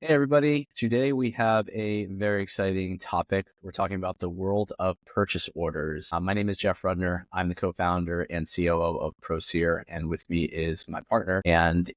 Hey, everybody. Today we have a very exciting topic. We're talking about the world of purchase orders. My name is Jeff Rudner. I'm the co-founder and COO of Proseer, and with me is my partner and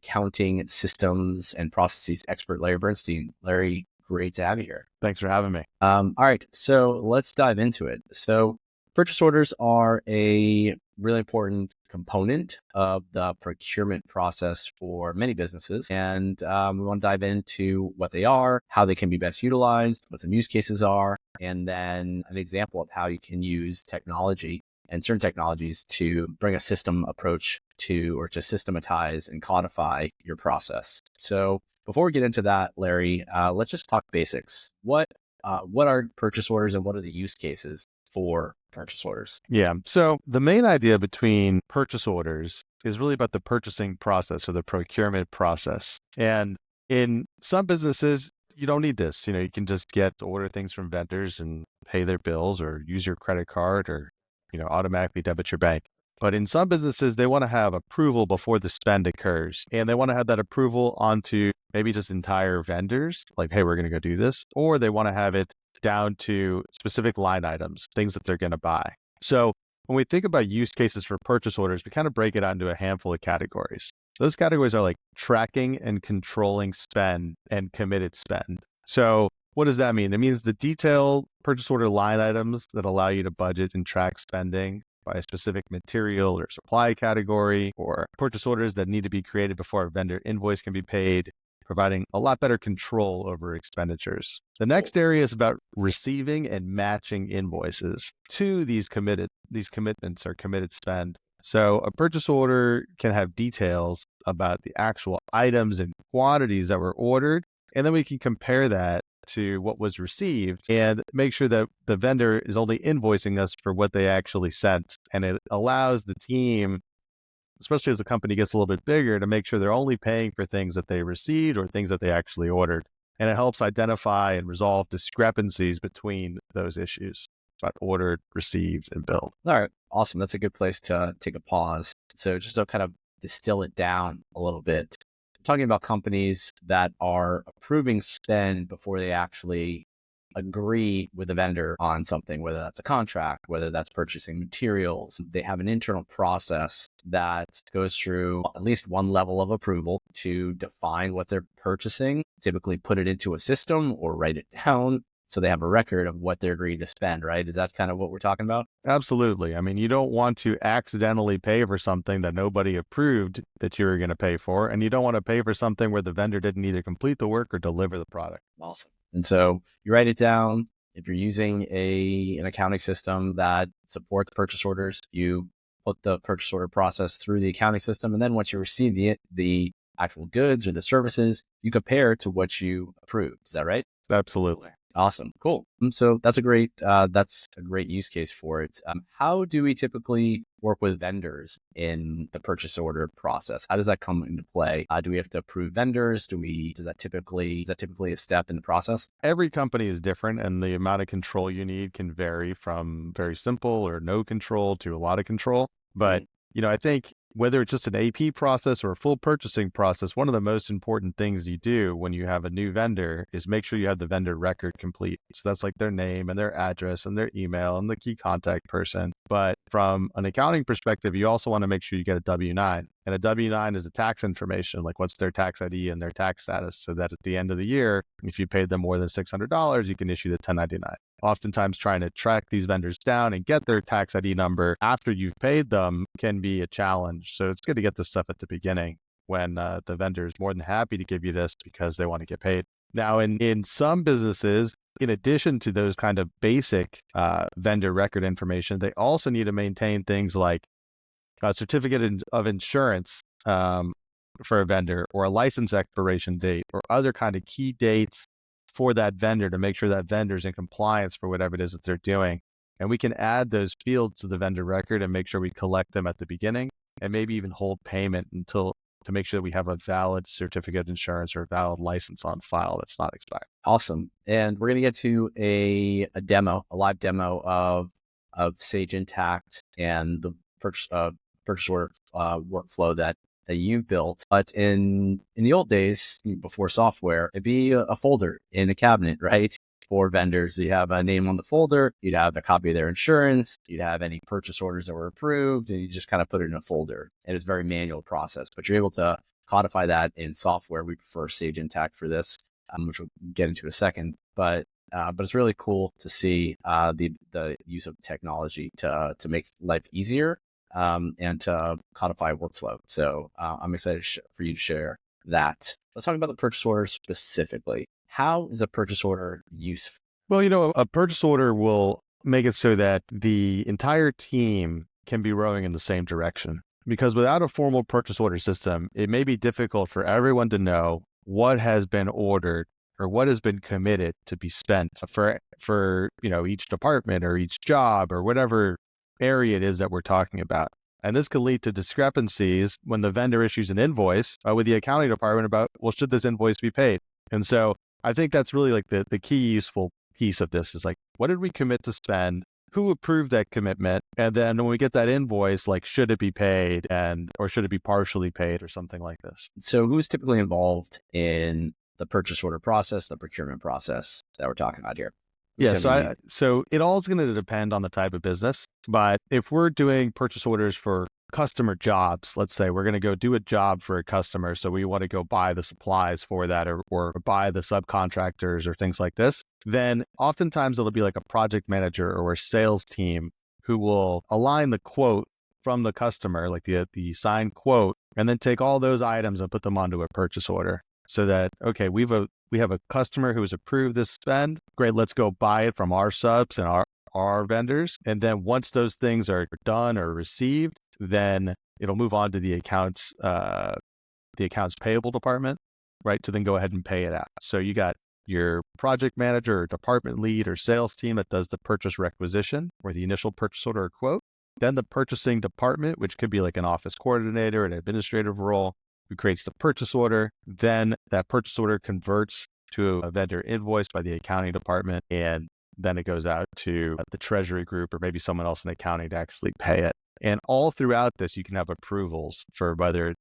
accounting systems and processes expert, Larry Bernstein. Larry, great to have you here. Thanks for having me. All right, so let's dive into it. So purchase orders are a really important component of the procurement process for many businesses. And we want to dive into what they are, how they can be best utilized, what some use cases are, and then an example of how you can use technology and certain technologies to bring a system approach to systematize and codify your process. So before we get into that, Larry, let's just talk basics. What are purchase orders and what are the use cases for purchase orders? Yeah. So the main idea between purchase orders is really about the purchasing process or the procurement process. And in some businesses, you don't need this. You can just order things from vendors and pay their bills or use your credit card or, automatically debit your bank. But in some businesses, they want to have approval before the spend occurs. And they want to have that approval onto maybe just entire vendors, like, hey, we're going to go do this. Or they want to have it down to specific line items, things that they're going to buy. So when we think about use cases for purchase orders, we kind of break it out into a handful of categories. Those categories are like tracking and controlling spend and committed spend. So what does that mean? It means the detailed purchase order line items that allow you to budget and track spending by a specific material or supply category, or purchase orders that need to be created before a vendor invoice can be paid, providing a lot better control over expenditures. The next area is about receiving and matching invoices to these commitments or committed spend. So a purchase order can have details about the actual items and quantities that were ordered, and then we can compare that to what was received and make sure that the vendor is only invoicing us for what they actually sent. And it allows the team, especially as the company gets a little bit bigger, to make sure they're only paying for things that they received or things that they actually ordered. And it helps identify and resolve discrepancies between those issues about ordered, received, and billed. All right, awesome. That's a good place to take a pause. So just to kind of distill it down a little bit, talking about companies that are approving spend before they actually agree with the vendor on something, whether that's a contract, whether that's purchasing materials. They have an internal process that goes through at least one level of approval to define what they're purchasing, typically put it into a system or write it down so they have a record of what they're agreeing to spend, right? Is that kind of what we're talking about? Absolutely. I mean, you don't want to accidentally pay for something that nobody approved that you were going to pay for. And you don't want to pay for something where the vendor didn't either complete the work or deliver the product. Awesome. And so you write it down. If you're using an accounting system that supports purchase orders, you put the purchase order process through the accounting system. And then once you receive the actual goods or the services, you compare to what you approved. Is that right? Absolutely. Awesome. Cool. So that's a great use case for it. How do we typically work with vendors in the purchase order process? How does that come into play? Do we have to approve vendors? Is that typically a step in the process? Every company is different, and the amount of control you need can vary from very simple or no control to a lot of control. But, I think whether it's just an AP process or a full purchasing process, one of the most important things you do when you have a new vendor is make sure you have the vendor record complete. So that's like their name and their address and their email and the key contact person. But from an accounting perspective, you also want to make sure you get a W-9. And a W-9 is the tax information, like what's their tax ID and their tax status, so that at the end of the year, if you paid them more than $600, you can issue the 1099. Oftentimes trying to track these vendors down and get their tax ID number after you've paid them can be a challenge. So it's good to get this stuff at the beginning when the vendor is more than happy to give you this because they want to get paid. Now, in some businesses, in addition to those kind of basic vendor record information, they also need to maintain things like a certificate of insurance for a vendor, or a license expiration date, or other kind of key dates for that vendor to make sure that vendor's in compliance for whatever it is that they're doing. And we can add those fields to the vendor record and make sure we collect them at the beginning, and maybe even hold payment to make sure that we have a valid certificate of insurance or a valid license on file that's not expired. Awesome. And we're going to get to a live demo of Sage Intacct and the purchase order workflow that that you built. But in the old days, before software, it'd be a folder in a cabinet, right? For vendors, you have a name on the folder, you'd have a copy of their insurance, you'd have any purchase orders that were approved, and you just kind of put it in a folder. And it's a very manual process, but you're able to codify that in software. We prefer Sage Intacct for this, which we'll get into in a second. But it's really cool to see the use of technology to make life easier and to codify workflow. So I'm excited for you to share that. Let's talk about the purchase order specifically. How is a purchase order useful? Well, a purchase order will make it so that the entire team can be rowing in the same direction. Because without a formal purchase order system, it may be difficult for everyone to know what has been ordered or what has been committed to be spent for each department or each job or whatever area it is that we're talking about. And this could lead to discrepancies when the vendor issues an invoice with the accounting department about, well, should this invoice be paid? And so I think that's really like the key useful piece of this is like, what did we commit to spend? Who approved that commitment? And then when we get that invoice, like, should it be paid or should it be partially paid or something like this? So who's typically involved in the purchase order process, the procurement process that we're talking about here? Yeah, so it all is going to depend on the type of business. But if we're doing purchase orders for customer jobs, let's say we're going to go do a job for a customer, so we want to go buy the supplies for that or buy the subcontractors or things like this, then oftentimes it'll be like a project manager or a sales team who will align the quote from the customer, like the signed quote, and then take all those items and put them onto a purchase order. So that, okay, we have a customer who has approved this spend. Great, let's go buy it from our subs and our vendors. And then once those things are done or received, then it'll move on to the accounts payable department, right? To then go ahead and pay it out. So you got your project manager or department lead or sales team that does the purchase requisition or the initial purchase order or quote. Then the purchasing department, which could be like an office coordinator, an administrative role, who creates the purchase order. Then that purchase order converts to a vendor invoice by the accounting department, and then it goes out to the treasury group or maybe someone else in accounting to actually pay it. And all throughout this, you can have approvals for whether,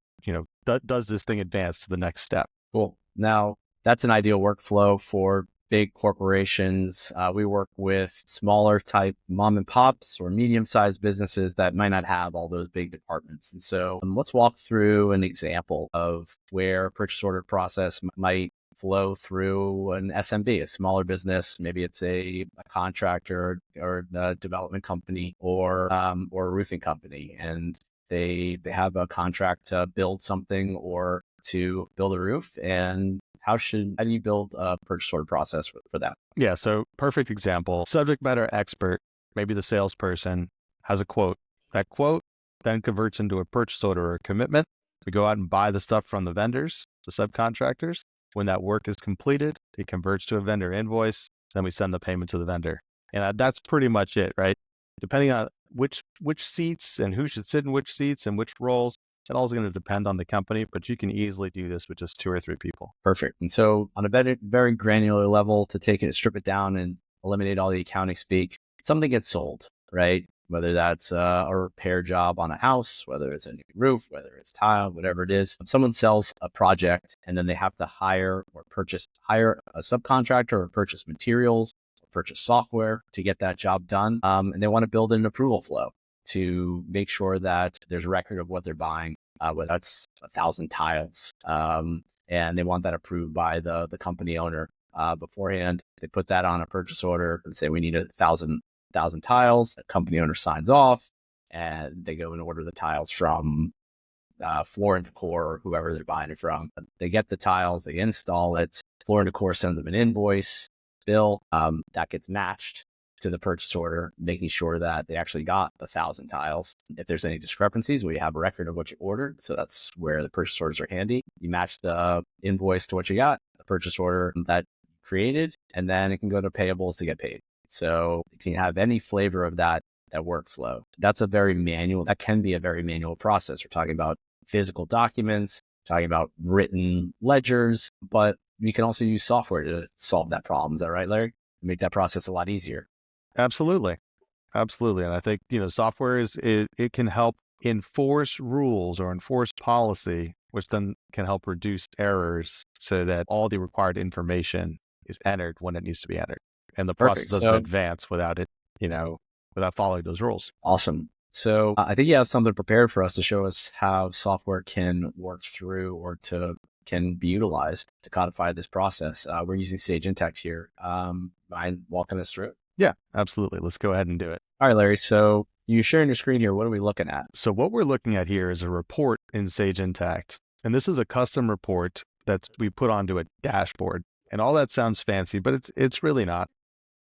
does this thing advance to the next step? Cool. Now, that's an ideal workflow for big corporations. We work with smaller type mom and pops or medium-sized businesses that might not have all those big departments. And so let's walk through an example of where purchase order process might flow through an SMB, a smaller business. Maybe it's a contractor or a development company or a roofing company, and they have a contract to build something or to build a roof. And how do you build a purchase order process for that? Yeah, so perfect example. Subject matter expert, maybe the salesperson, has a quote. That quote then converts into a purchase order or a commitment. We go out and buy the stuff from the vendors, the subcontractors. When that work is completed, it converts to a vendor invoice. Then we send the payment to the vendor. And that's pretty much it, right? Depending on which seats and who should sit in which seats and which roles, it all is going to depend on the company, but you can easily do this with just 2 or 3 people. Perfect. And so on a very, very granular level, to strip it down and eliminate all the accounting speak, something gets sold, right? Whether that's a repair job on a house, whether it's a new roof, whether it's tile, whatever it is. If someone sells a project and then they have to hire a subcontractor or purchase materials, or purchase software to get that job done. And they want to build an approval flow to make sure that there's a record of what they're buying, whether that's 1,000 tiles. And they want that approved by the company owner beforehand. They put that on a purchase order and say, we need 1,000 tiles. The company owner signs off, and they go and order the tiles from Floor and Decor or whoever they're buying it from. They get the tiles, they install it. Floor and Decor sends them an invoice, bill that gets matched to the purchase order, making sure that they actually got the 1,000 tiles. If there's any discrepancies, we have a record of what you ordered. So that's where the purchase orders are handy. You match the invoice to what you got, the purchase order that you created, and then it can go to payables to get paid. So you can have any flavor of that workflow. That can be a very manual process. We're talking about physical documents, talking about written ledgers, but you can also use software to solve that problem. Is that right, Larry? Make that process a lot easier. Absolutely. And I think, software it can help enforce rules or enforce policy, which then can help reduce errors so that all the required information is entered when it needs to be entered. And the process Perfect. doesn't So advance without it, without following those rules. awesome. So I think you have something prepared for us to show us how software can work through or can be utilized to codify this process. We're using Sage Intacct here. Mind walking us through it? Yeah, absolutely. Let's go ahead and do it. All right, Larry. So you sharing your screen here. What are we looking at? So what we're looking at here is a report in Sage Intacct. And this is a custom report that we put onto a dashboard. And all that sounds fancy, but it's really not.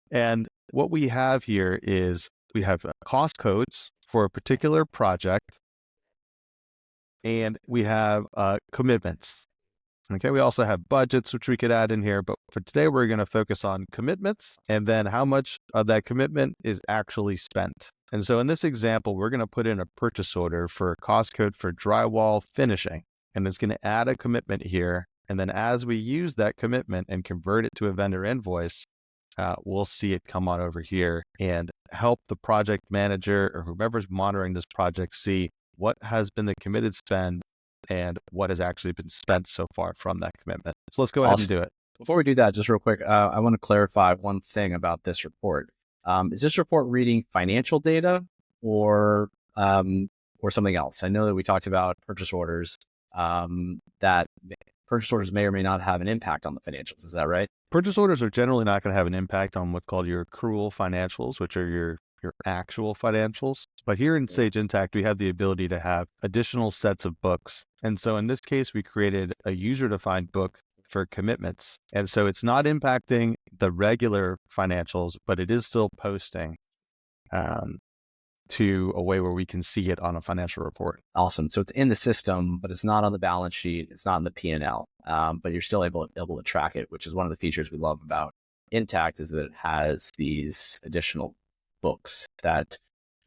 And what we have here is we have cost codes for a particular project, and we have commitments. Okay, we also have budgets, which we could add in here, but for today, we're going to focus on commitments and then how much of that commitment is actually spent. And so in this example, we're going to put in a purchase order for a cost code for drywall finishing, and it's going to add a commitment here. And then as we use that commitment and convert it to a vendor invoice, we'll see it come on over here and help the project manager or whoever's monitoring this project see what has been the committed spend and what has actually been spent so far from that commitment. So let's go ahead and do it. Before we do that, just real quick, I want to clarify one thing about this report. Is this report reading financial data or something else? I know that we talked about purchase orders, that purchase orders may or may not have an impact on the financials. Is that right? Purchase orders are generally not going to have an impact on what's called your accrual financials, which are your actual financials. But here in Sage Intacct, we have the ability to have additional sets of books. And so in this case, we created a user-defined book for commitments. And so it's not impacting the regular financials, but it is still posting to a way where we can see it on a financial report. Awesome. So it's in the system, but it's not on the balance sheet. It's not in the P&L, but you're still able to track it, which is one of the features we love about Intacct is that it has these additional books that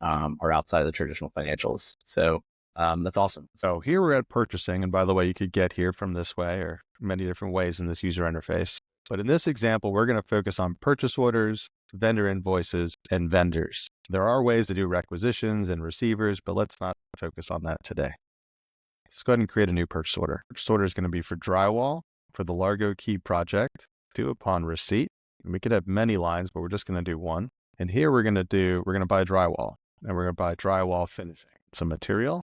are outside of the traditional financials. So that's awesome. So here we're at purchasing. And by the way, you could get here from this way or many different ways in this user interface. But in this example, we're going to focus on purchase orders, vendor invoices, and vendors. There are ways to do requisitions and receivers, but let's not focus on that today. Let's go ahead and create a new purchase order. Purchase order is going to be for drywall for the Largo Key project, due upon receipt. And we could have many lines, but we're just going to do one. And here we're going to buy drywall, and we're going to buy drywall finishing. Some material,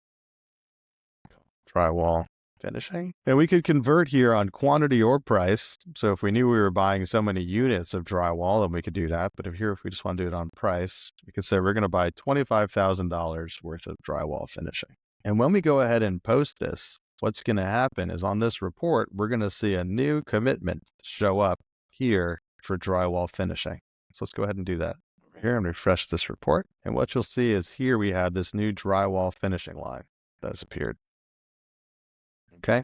drywall finishing. And we could convert here on quantity or price. So if we knew we were buying so many units of drywall, then we could do that. But if we just want to do it on price, we could say we're going to buy $25,000 worth of drywall finishing. And when we go ahead and post this, what's going to happen is on this report, we're going to see a new commitment show up here for drywall finishing. So let's go ahead and do that. Over here and refresh this report. And what you'll see is here we have this new drywall finishing line that's appeared. Okay.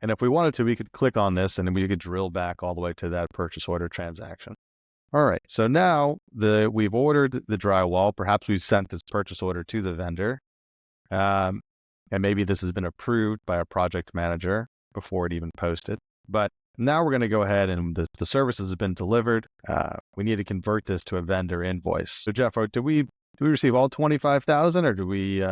And if we wanted to, we could click on this and then we could drill back all the way to that purchase order transaction. All right. So now we've ordered the drywall. Perhaps we've sent this purchase order to the vendor. And maybe this has been approved by a project manager before it even posted. But now we're going to go ahead and the services have been delivered. We need to convert this to a vendor invoice. So Jeff, do we receive all 25,000 or do we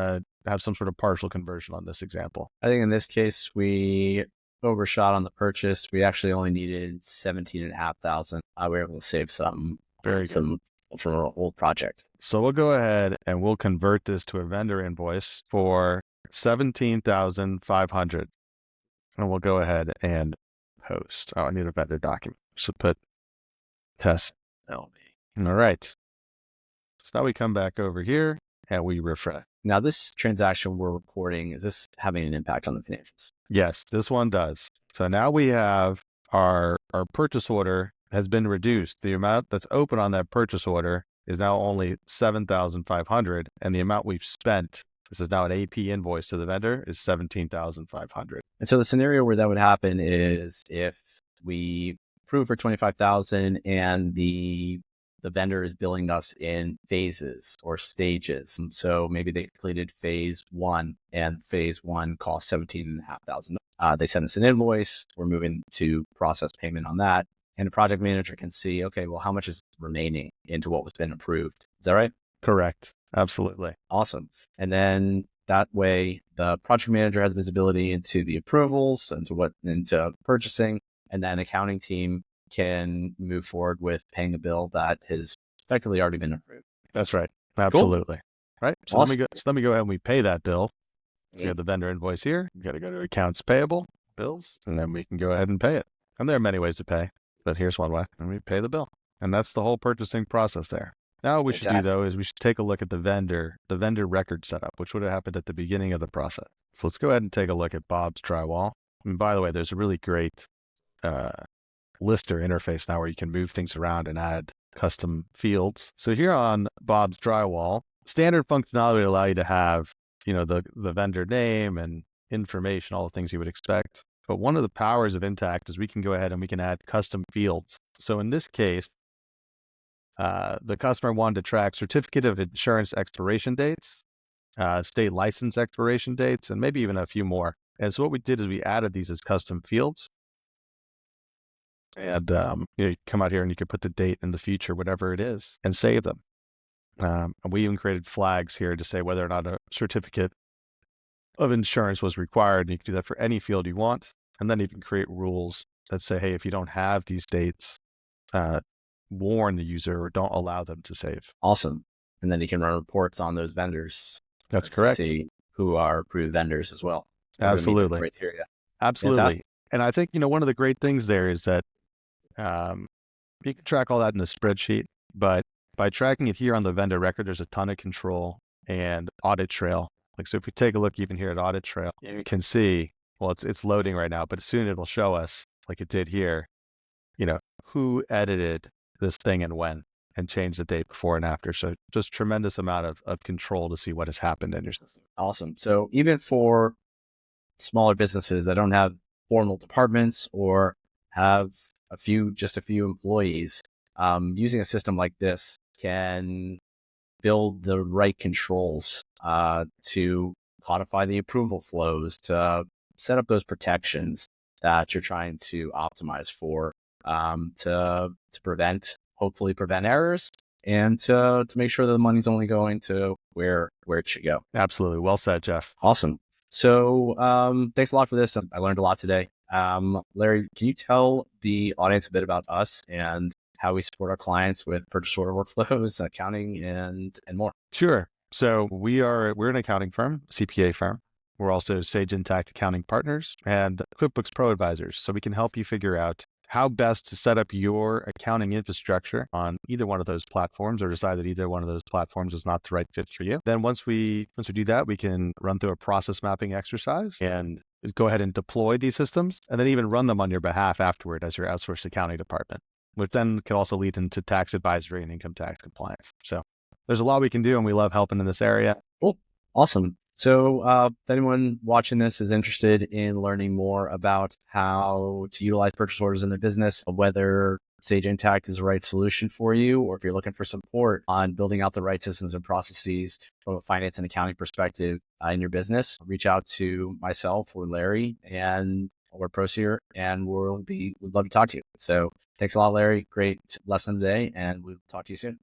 have some sort of partial conversion on this example? I think in this case, we overshot on the purchase. We actually only needed 17,500. We were able to save some from our old project. So we'll go ahead and we'll convert this to a vendor invoice for 17,500. And we'll go ahead and post. Oh, I need a vendor document. So put test LB. All right. So now we come back over here and we refresh. Now this transaction we're reporting, is this having an impact on the financials? Yes, this one does. So now we have our purchase order has been reduced. The amount that's open on that purchase order is now only 7,500, and the amount we've spent, this is now an AP invoice to the vendor, is 17,500. And so the scenario where that would happen is if we approve for 25,000 and the vendor is billing us in phases or stages. And so maybe they completed phase one and phase one cost 17,500. They send us an invoice. We're moving to process payment on that. And the project manager can see, okay, well, how much is remaining into what was been approved? Is that right? Correct. Absolutely. Awesome. And then That way, the project manager has visibility into the approvals, into purchasing, and then accounting team can move forward with paying a bill that has effectively already been approved. That's right. Cool. Absolutely. Right. So Awesome. let me go ahead and we pay that bill. So we Mhm. have the vendor invoice here. You got to go to accounts payable, bills, and then we can go ahead and pay it. And there are many ways to pay, but here's one way, and we pay the bill. And that's the whole purchasing process there. Now what we should do though Fantastic. is we should take a look at the vendor record setup, which would have happened at the beginning of the process. So let's go ahead and take a look at Bob's Drywall. And by the way, there's a really great uh, lister interface now where you can move things around and add custom fields. So here on Bob's Drywall, standard functionality would allow you to have, the vendor name and information, all the things you would expect. But one of the powers of Intact is we can go ahead and we can add custom fields. So in this case, the customer wanted to track certificate of insurance expiration dates, state license expiration dates, and maybe even a few more. And so what we did is we added these as custom fields. And you come out here and you could put the date in the future, whatever it is, and save them. And we even created flags here to say whether or not a certificate of insurance was required. And you can do that for any field you want. And then you can create rules that say, hey, if you don't have these dates, warn the user or don't allow them to save. Awesome. And then you can run reports on those vendors. That's To correct. see who are approved vendors as well. Absolutely. Criteria. Absolutely. Fantastic. And I think, one of the great things there is that you can track all that in a spreadsheet, but by tracking it here on the vendor record, there's a ton of control and audit trail. Like, so if we take a look even here at audit trail, you can see, well, it's loading right now, but soon it'll show us, like it did here, who edited this thing and when, and changed the date before and after. So just tremendous amount of control to see what has happened in your system. Awesome. So even for smaller businesses that don't have formal departments or have just a few employees, using a system like this can build the right controls to codify the approval flows, to set up those protections that you're trying to optimize for, to hopefully prevent errors, and to make sure that the money's only going to where it should go. Absolutely. Well said, Jeff. Awesome. So thanks a lot for this. I learned a lot today. Larry, can you tell the audience a bit about us and how we support our clients with purchase order workflows, accounting, and more? Sure. So we're an accounting firm, CPA firm. We're also Sage Intact accounting partners and QuickBooks Pro advisors. So we can help you figure out how best to set up your accounting infrastructure on either one of those platforms, or decide that either one of those platforms is not the right fit for you. Then once we do that, we can run through a process mapping exercise and go ahead and deploy these systems, and then even run them on your behalf afterward as your outsourced accounting department, which then can also lead into tax advisory and income tax compliance. So there's a lot we can do, and we love helping in this area. Cool. Awesome. So if anyone watching this is interested in learning more about how to utilize purchase orders in their business, whether Sage Intact is the right solution for you, or if you're looking for support on building out the right systems and processes from a finance and accounting perspective in your business, reach out to myself or Larry or Proseer, and we'd love to talk to you. So thanks a lot, Larry. Great lesson today, and we'll talk to you soon.